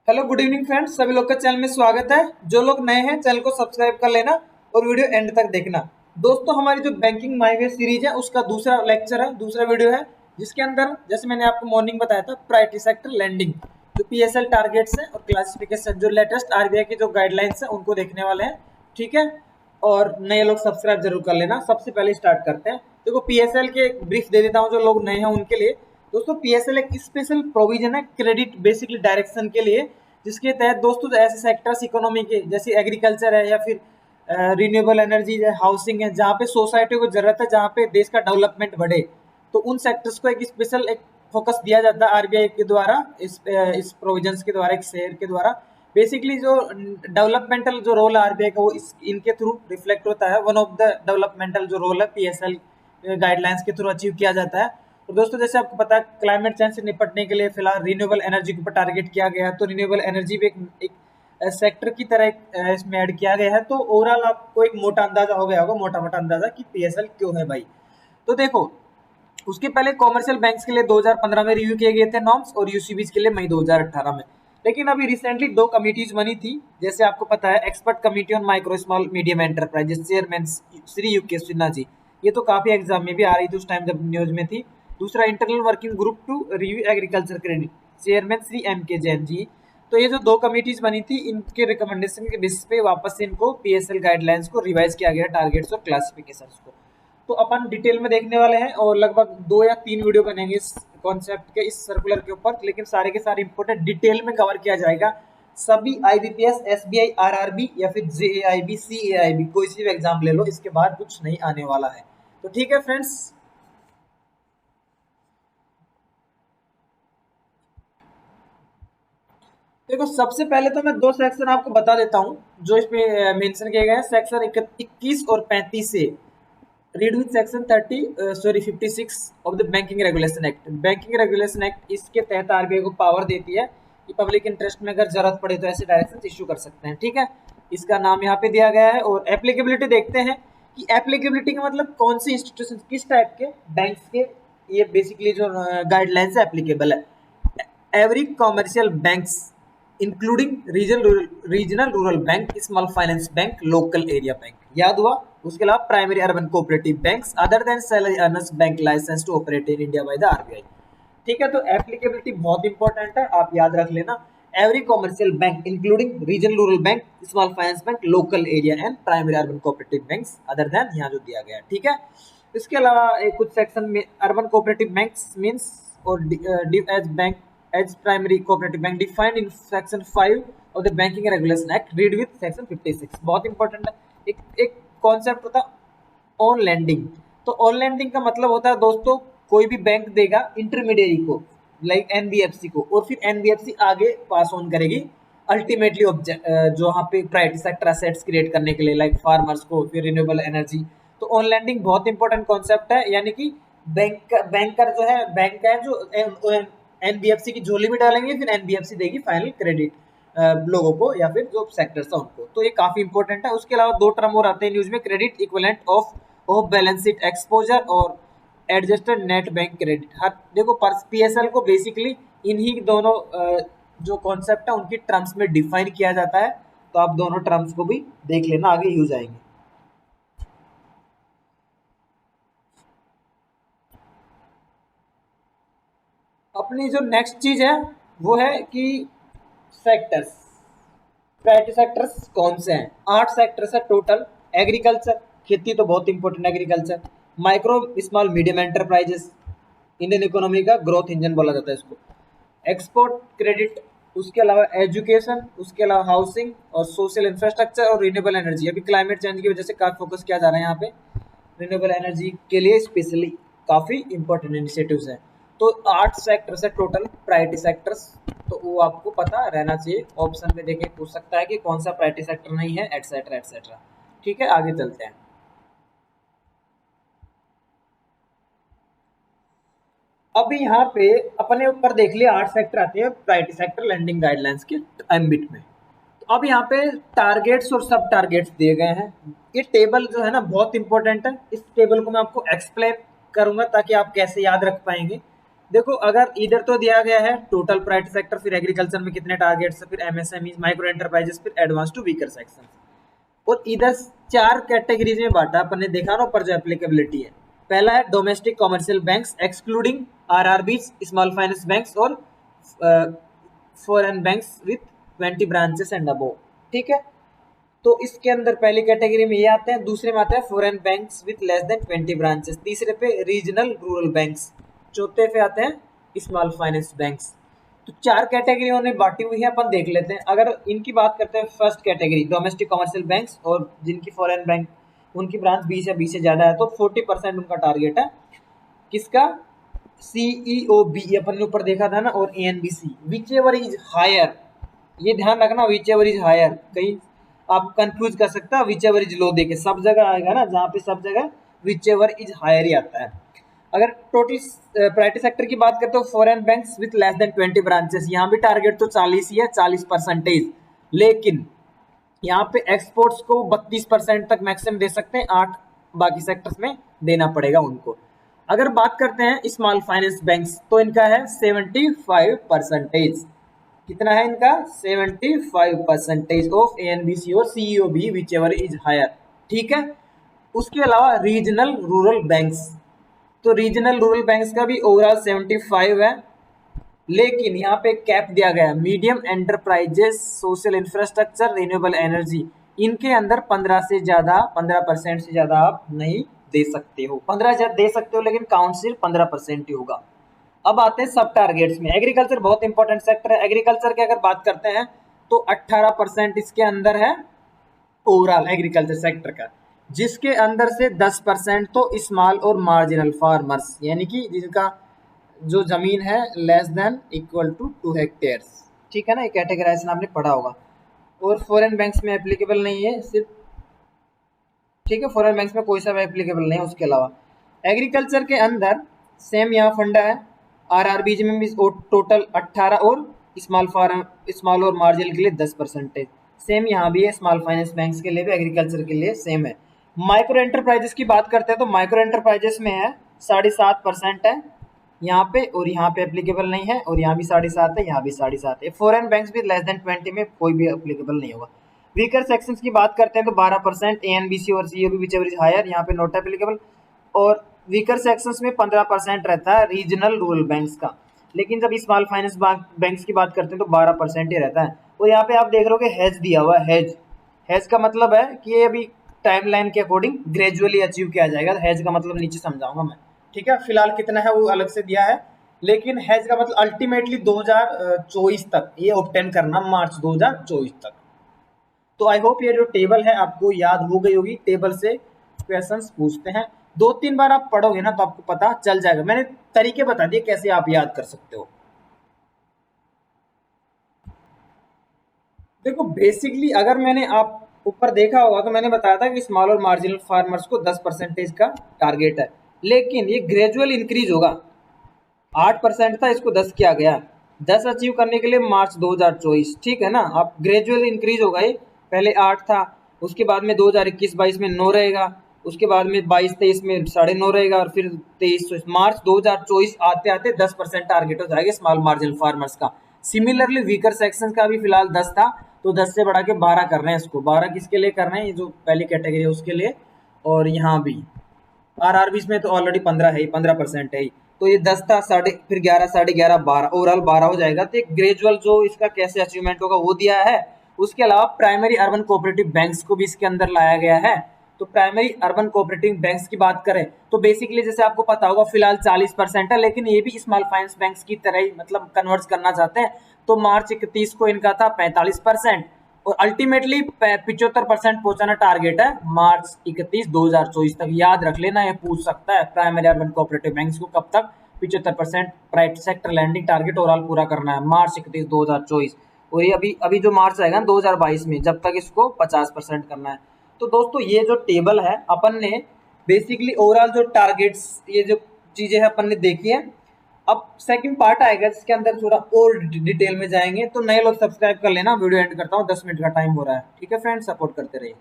Hello good evening friends, सभी लोग का चैनल में स्वागत है। जो लोग नए हैं चैनल को सब्सक्राइब कर लेना और वीडियो एंड तक देखना। दोस्तों, हमारी जो बैंकिंग माई वे सीरीज है उसका दूसरा लेक्चर है, दूसरा वीडियो है, जिसके अंदर जैसे मैंने आपको मॉर्निंग बताया था प्रायोरिटी सेक्टर लैंडिंग, जो पीएसएल टारगेट्स है और क्लासिफिकेशन, जो लेटेस्ट आरबीआई की जो गाइडलाइंस है उनको देखने वाले हैं। ठीक है, और नए लोग सब्सक्राइब जरूर कर लेना। सबसे पहले स्टार्ट करते हैं। देखो, पीएसएल के ब्रीफ दे देता हूँ जो लोग नए हैं उनके लिए। दोस्तों, पीएसएल एक स्पेशल प्रोविजन है क्रेडिट बेसिकली डायरेक्शन के लिए, जिसके तहत दोस्तों ऐसे सेक्टर्स इकोनॉमी के जैसे एग्रीकल्चर है या फिर रिन्यूएबल एनर्जी है, हाउसिंग है, जहाँ पे सोसाइटी को जरूरत है, जहाँ पे देश का डेवलपमेंट बढ़े, तो उन सेक्टर्स को एक स्पेशल एक फोकस दिया जाता है आरबीआई के द्वारा, इस प्रोविजंस के द्वारा, एक शेयर के द्वारा। बेसिकली जो डेवलपमेंटल जो रोल है आरबीआई का, वो इनके थ्रू रिफ्लेक्ट होता है। वन ऑफ द डेवलपमेंटल जो रोल है पीएसएल गाइडलाइंस के थ्रू अचीव किया जाता है। तो दोस्तों, जैसे आपको पता है क्लाइमेट चेंज से निपटने के लिए फिलहाल रिन्यूएबल एनर्जी के ऊपर टारगेट किया गया है, तो रिन्यूएबल एनर्जी भी एक सेक्टर की तरह इसमें ऐड किया गया है। तो ओवरऑल आपको एक मोटा अंदाजा हो गया होगा, मोटा मोटा अंदाजा कि पीएसएल क्यों है भाई। तो देखो, उसके पहले कॉमर्शियल बैंक्स के लिए 2015 में रिव्यू किए गए थे नॉर्म्स, और यूसीबीज के लिए मई 2018 में। लेकिन अभी रिसेंटली दो कमिटीज बनी थी, जैसे आपको पता है expert committee on micro small medium enterprises, chairman Shri U K Sinha ji. ये तो काफी एग्जाम में भी आ रही थी उस टाइम जब न्यूज में थी। दूसरा, internal working group to review agriculture credit, chairman Shri M K Jain जी। तो ये जो दो कमिटीज बनी थी, इनके रिकमेंडेशन के बेसिस पे वापस से इनको पीएसएल गाइडलाइंस को रिवाइज किया गया, टारगेट्स और क्लासिफिकेशंस को। तो अपन डिटेल में देखने वाले हैं, और लगभग 2 या 3 वीडियो बनेंगे इस कॉन्सेप्ट के, इस सर्कुलर के ऊपर। लेकिन सारे के सारे इंपोर्टेंट डिटेल में कवर किया जाएगा। सभी आईबीपीएस, एसबीआई, आरआरबी या फिर जेएआईबी, सीएआईबी, कोई सी भी एग्जाम ले लो, इसके बाद कुछ नहीं आने वाला है। तो ठीक है फ्रेंड्स। देखो, सबसे पहले तो मैं दो सेक्शन आपको बता देता हूँ जो इसमें मेंशन किए गए हैं। सेक्शन 21 और 35 से read with section 56 of the banking regulation act. Banking regulation act, इसके तहत आरबीआई को पावर देती है कि पब्लिक इंटरेस्ट में अगर जरूरत पड़े तो ऐसे डायरेक्शन इशू कर सकते हैं। ठीक है, इसका नाम यहाँ पे दिया गया है। और एप्लीकेबिलिटी देखते हैं कि एप्लीकेबिलिटी का मतलब कौन सी इंस्टीट्यूशन, किस टाइप के बैंक्स के ये बेसिकली जो गाइडलाइंस एप्लीकेबल है। Every commercial banks including regional rural bank, small finance bank, local area bank, याद हुआ। उसके अलावा primary urban cooperative banks other than salary earners bank licence to operate in India by the RBI. ठीक है, तो applicability बहुत important है, आप याद रख लेना। Every commercial bank including regional rural bank, small finance bank, local area and primary urban cooperative banks other then, यहाँ जो दिया गया है। ठीक है, इसके अलावा कुछ सेक्शन में अर्बन कोऑपरेटिव बैंक्स मींस और as bank as primary cooperative bank defined in section 5 of the banking regulation act, read with section 56। बहुत इंपॉर्टेंट है। एक कॉन्सेप्ट होता है ऑन लैंडिंग। तो ऑन लैंडिंग का मतलब होता है दोस्तों, कोई भी बैंक देगा इंटरमीडियरी को, लाइक एनबीएफसी को, और फिर एनबीएफसी आगे पास ऑन करेगी अल्टीमेटली जो यहाँ पे प्राइवेट सेक्टर एसेट्स क्रिएट करने के लिए, लाइक फार्मर्स को, फिर रिन्यूएबल एनर्जी। तो ऑन लैंडिंग बहुत इंपॉर्टेंट कॉन्सेप्ट है, यानी कि बैंकर जो है, बैंक है जो एनबीएफसी की झोली में डालेंगे, फिर एनबीएफसी देगी फाइनल क्रेडिट लोगों को या फिर जो सेक्टर्स है उनको। तो ये काफी इंपॉर्टेंट है। उसके अलावा दो टर्म और आते हैं न्यूज में, credit equivalent of of balance sheet exposure और एडजस्टेड नेट बैंक क्रेडिट। हर देखो, पीएसएल को बेसिकली इन्हीं दोनों जो कॉन्सेप्ट है उनकी टर्म्स में डिफाइन किया जाता है। तो आप दोनों टर्म्स को भी देख लेना, आगे यूज आएंगे। अपनी जो नेक्स्ट चीज है वो है कि सेक्टर्स, प्रायोरिटी सेक्टर्स कौन से हैं। 8 सेक्टर्स है टोटल। एग्रीकल्चर, खेती तो बहुत important, agriculture. Micro small medium enterprises, Indian economy का ग्रोथ इंजन बोला जाता है इसको। एक्सपोर्ट क्रेडिट, उसके अलावा एजुकेशन, उसके अलावा हाउसिंग और सोशल इंफ्रास्ट्रक्चर और रिन्यूएबल एनर्जी। अभी क्लाइमेट चेंज की वजह से काफी फोकस किया जा रहा है यहाँ पे रिन्यूएबल एनर्जी के लिए, स्पेशली काफी इंपॉर्टेंट इनिशिएटिव्स हैं। तो 8 सेक्टर्स है टोटल प्रायोरिटी सेक्टर्स। तो वो आपको पता रहना चाहिए, ऑप्शन में देखे पूछ सकता है कि कौन सा प्रायोरिटी सेक्टर नहीं है, एटसेट्रा एटसेट्रा। ठीक है, आगे चलते हैं। अभी यहाँ पे अपने ऊपर देख लिया 8 सेक्टर आते हैं प्रायोरिटी सेक्टर लैंडिंग गाइडलाइंस के एम्बिट में। तो अब यहाँ पे टारगेट्स और सब टारगेट्स दिए गए हैं। ये टेबल जो है ना बहुत इंपॉर्टेंट है, इस टेबल को मैं आपको एक्सप्लेन करूंगा ताकि आप कैसे याद रख पाएंगे। देखो अगर इधर तो दिया गया है टोटल प्राइवेट सेक्टर, फिर एग्रीकल्चर में कितने टारगेट्स, फिर एमएसएमई, माइक्रो एंटरप्राइजेस, फिर एडवांस टू वीकर सेक्शन, और इधर 4 कैटेगरीज में बांटा अपन ने, देखा ना ऊपर जो एप्लीकेबिलिटी है। पहला है domestic commercial banks excluding RRBs, small finance banks और foreign banks with 20 branches and above, ठीक है। तो इसके अंदर पहली कैटेगरी में ये आते हैं, दूसरे में आते हैं foreign banks with less than 20 branches, तीसरे पे रीजनल रूरल बैंक्स, चौथे पे आते हैं स्मॉल फाइनेंस बैंक्स। तो 4 कैटेगरी उन्होंने बांटी हुई है, अपन देख लेते हैं। अगर इनकी बात करते हैं, first category domestic commercial banks और जिनकी फॉरेन बैंक उनकी ब्रांच 20 या 20 से ज़्यादा है, तो 40% उनका टारगेट है। किसका? CEOB, अपन ने ऊपर देखा था ना, और ANBC, whichever is higher, ये ध्यान रखना, विच एवर इज हायर, कहीं आप कंफ्यूज कर सकता है विच एवर इज लो देके, सब जगह आएगा ना, जहाँ पे सब जगह विच एवर इज हायर ही आता है। अगर टोटल प्राइवेट सेक्टर की बात करते हो, foreign banks with less than 20 branches, यहाँ भी टारगेट तो 40 ही है, 40%, लेकिन यहाँ पे एक्सपोर्ट्स को 32% तक मैक्सिमम दे सकते हैं, 8 बाकी सेक्टर्स में देना पड़ेगा उनको। अगर बात करते हैं स्मॉल फाइनेंस बैंक्स, तो इनका है 75%। कितना है इनका? 75% ऑफ ANBC और CEOB whichever is higher, ठीक है। उसके अलावा रीजनल रूरल बैंक्स, तो रीजनल रूरल बैंक्स का भी ओवरऑल 75 है, लेकिन यहाँ पे कैप दिया गया है, medium enterprises, social infrastructure, renewable energy, इनके अंदर 15% से ज्यादा आप नहीं दे सकते हो। 15 दे सकते हो, लेकिन काउंट सिर्फ 15% ही होगा। अब आते हैं सब टारगेट्स में। एग्रीकल्चर बहुत इंपॉर्टेंट सेक्टर है। एग्रीकल्चर के अगर बात करते हैं तो 18% इसके अंदर है ओवरऑल एग्रीकल्चर सेक्टर का, जिसके अंदर से 10% तो स्मॉल और मार्जिनल फार्मर्स, यानी कि जिनका जो जमीन है less than equal to 2 hectares, ठीक है ना, ये कैटेगराइजेशन आपने पढ़ा होगा। और फॉरेन बैंक्स में एप्लीकेबल नहीं है सिर्फ, ठीक है, फॉरेन बैंक्स में कोई सा एप्लीकेबल नहीं है। उसके अलावा एग्रीकल्चर के अंदर सेम यहाँ फंडा है, आरआरबीज में भी टोटल 18 और स्मॉल और मार्जिनल के लिए 10%, सेम यहाँ भी है। स्मॉल फाइनेंस बैंक्स के लिए भी एग्रीकल्चर के लिए सेम है। माइक्रो एंटरप्राइजेस की बात करते हैं तो माइक्रो एंटरप्राइजेस में है 7.5% है यहाँ पे, और यहाँ पे एप्लीकेबल नहीं है, और यहाँ भी 7.5 है, यहाँ भी 7.5 है। फॉरेन बैंक्स भी लेस देन 20 में कोई भी एप्लीकेबल नहीं होगा। वीकर सेक्शंस की बात करते हैं तो 12% ANBC और CEOB whichever is higher, यहाँ पे नॉट एप्लीकेबल। और वीकर सेक्शंस में 15% रहता है रीजनल रूरल बैंक्स का, लेकिन जब स्मॉल फाइनेंस बैंक्स की बात करते हैं तो 12% ही रहता है। और यहाँ पे आप देख रहे हो कि हेज दिया हुआ है। हेज का मतलब है कि ये अभी टाइमलाइन के अकॉर्डिंग ग्रेजुअली अचीव किया जाएगा। हेज का मतलब नीचे समझाऊंगा मैं, ठीक है। फिलहाल कितना है वो अलग से दिया है, लेकिन हेज का मतलब अल्टीमेटली 2024 तक ये ऑब्टेन करना, मार्च 2024 तक। तो आई होप ये जो टेबल है आपको याद हो गई होगी। टेबल से क्वेश्चंस पूछते हैं, 2-3 बार आप पढ़ोगे ना तो आपको पता चल जाएगा। मैंने तरीके बता दिए कैसे आप याद कर सकते हो। देखो बेसिकली अगर मैंने आप ऊपर देखा होगा तो मैंने बताया था कि स्मॉल और मार्जिनल फार्मर्स को 10% का टारगेट है, लेकिन ये ग्रेजुअल इंक्रीज होगा। 8% था, इसको 10 किया गया। 10 अचीव करने के लिए मार्च 2024, ठीक है ना। आप ग्रेजुअल इंक्रीज होगा, ये पहले 8 था, उसके बाद में 2021-22 में 9 रहेगा, उसके बाद में 22-23 में 9.5 रहेगा, और फिर 23 मार्च 2024 आते आते 10% टारगेट हो जाएगा स्मॉल मार्जिनल फार्मर्स का। सिमिलरली वीकर सेक्शन का भी फिलहाल 10 था, तो 10 से बढ़ा के 12 कर रहे हैं इसको। 12 किसके लिए कर रहे हैं? ये जो पहली कैटेगरी है उसके लिए। और यहाँ भी आरआरबीज में तो ऑलरेडी 15 है, 15% है, तो ये 10 था, फिर 11, 11.5, 12, ओवरऑल 12 हो जाएगा। तो एक ग्रेजुअल जो इसका कैसे अचीवमेंट होगा वो दिया है। उसके अलावा प्राइमरी अर्बन कोऑपरेटिव बैंक्स को भी इसके अंदर लाया गया है। तो प्राइमरी अर्बन कोऑपरेटिव बैंक्स की बात करें तो बेसिकली जैसे आपको पता होगा फिलहाल 40% है, लेकिन ये भी स्मॉल फाइनेंस बैंक्स की तरह ही मतलब कन्वर्ट करना चाहते हैं। तो मार्च 31 को इनका था 45%, और अल्टीमेटली 75% पहुंचाना टारगेट है मार्च 31, 2024 तक। याद रख लेना, ये पूछ सकता है प्राइमरी अर्बन कोऑपरेटिव बैंक्स को कब तक 75% private sector lending target overall पूरा करना है, मार्च 31, 2024। और ये अभी जो मार्च आएगा 2022 में, जब तक इसको 50% करना है। तो दोस्तों ये जो टेबल है अपन ने बेसिकली ओवरऑल जो टारगेट्स, ये जो चीजें हैं अपन ने देखी है। अब सेकंड पार्ट आएगा जिसके अंदर थोड़ा और डिटेल में जाएंगे। तो नए लोग सब्सक्राइब कर लेना। वीडियो एंड करता हूँ, 10 मिनट का टाइम हो रहा है, ठीक है फ्रेंड्स, सपोर्ट करते रहिए।